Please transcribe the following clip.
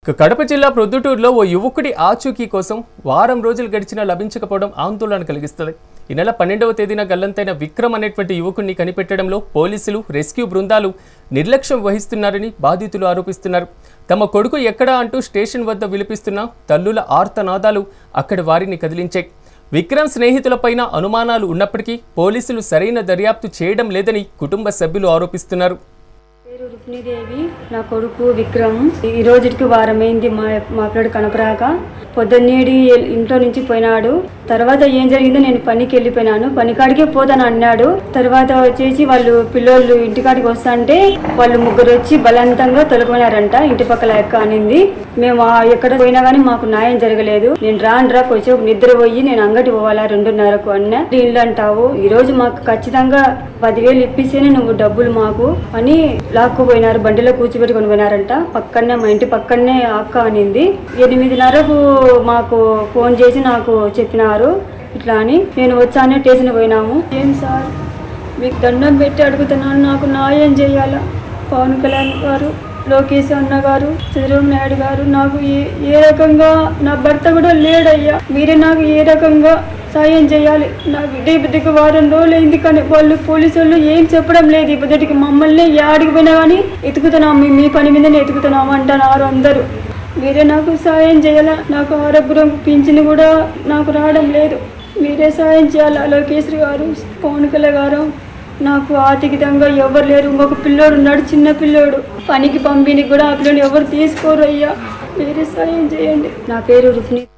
కడప జిల్లా ప్రొద్దుటూరులో ఓ యువకుడి ఆచూకీ కోసం వారం రోజులు గడిచినా లభించకపోవడం ఆందోళన కలిగిస్తుంది. ఈ నెల 12వ తేదీన గల్లంతైన విక్రమ్ అనేటువంటి యువకుడిని కనిపెట్టడంలో పోలీసులు, రెస్క్యూ బృందాలు నిర్లక్ష్యం వహిస్తున్నారని బాధితులు ఆరోపిస్తున్నారు. తమ కొడుకు ఎక్కడా అంటూ స్టేషన్ వద్ద విలిపిస్తున్న తల్లుల ఆర్తనాదాలు అక్కడి వారిని కదిలించాయి. విక్రమ్ స్నేహితులపైన అనుమానాలు ఉన్నప్పటికీ పోలీసులు సరైన దర్యాప్తు చేయడం లేదని కుటుంబ సభ్యులు ఆరోపిస్తున్నారు. పేరు రుక్మిణీదేవి, నా కొడుకు విక్రమ్. ఈ రోజుకి వారమైంది మా పిల్లడు కనపరాక. పొద్దున్నేడి ఇంట్లో నుంచి పోయినాడు. తర్వాత ఏం జరిగిందో నేను పనికి వెళ్ళిపోయినాను. పనికాడికే పోతాను అన్నాడు. తర్వాత వచ్చేసి వాళ్ళు పిల్లోళ్ళు ఇంటికాడికి వస్తాంటే వాళ్ళు ముగ్గురు వచ్చి బలవంతంగా తొలగిపోయినారంట. ఇంటి పక్కల ఎక్క అనింది. మేము ఎక్కడ పోయినా కానీ మాకు న్యాయం జరగలేదు. నేను రాను కొంచెం నిద్ర పోయి నేను అంగటి పోవాలా 2:30కు అన్న. ఇల్లు అంటావు, ఈ రోజు మాకు ఖచ్చితంగా 10,000 ఇప్పిస్తేనే నువ్వు డబ్బులు మాకు అని లాక్కుపోయినారు. బండిలో కూర్చోబెట్టుకొని పోయినారంట. పక్కనే మా ఇంటి పక్కనే అక్క అనింది. 8:30కు మాకు ఫోన్ చేసి నాకు చెప్పినారు ఇట్లా అని. నేను వచ్చానే స్టేషన్ పోయినాము. ఏం సార్, మీకు దండం పెట్టి అడుగుతున్నాను, నాకు న్యాయం చేయాలా. పవన్ కళ్యాణ్ గారు, లోకేష్ అన్న గారు, చంద్రబాబు నాయుడు గారు, నాకు ఏ రకంగా, నా భర్త కూడా లేడయ్యా, మీరే నాకు ఏ రకంగా సాయం చేయాలి. నా బిడ్డకి వారం రోజులు అయింది కానీ వాళ్ళు పోలీసు వాళ్ళు ఏం చెప్పడం లేదు. ఈ బిడ్డకి మమ్మల్ని ఆడికి పోయినా కానీ ఎతుకుతున్నాము, మీ పని మీదనే ఎతుకుతున్నాము అంటున్నారు అందరూ. మీరే నాకు సాయం చేయాలా. నాకు ఆరోగ్యం పింఛను కూడా నాకు రావడం లేదు. మీరే సాయం చేయాలా. లోకేష్ గారు, పవన్ కళ్యాణ్ గారు, నాకు ఆర్థికంగా ఎవరు లేరు. ఇంకొక పిల్లోడు ఉన్నాడు, చిన్న పిల్లోడు. పనికి పంపిణీకి కూడా ఆ పిల్లని ఎవరు తీసుకోరు అయ్యా. మీరే సాయం చేయండి. నా పేరు రుక్మిణి.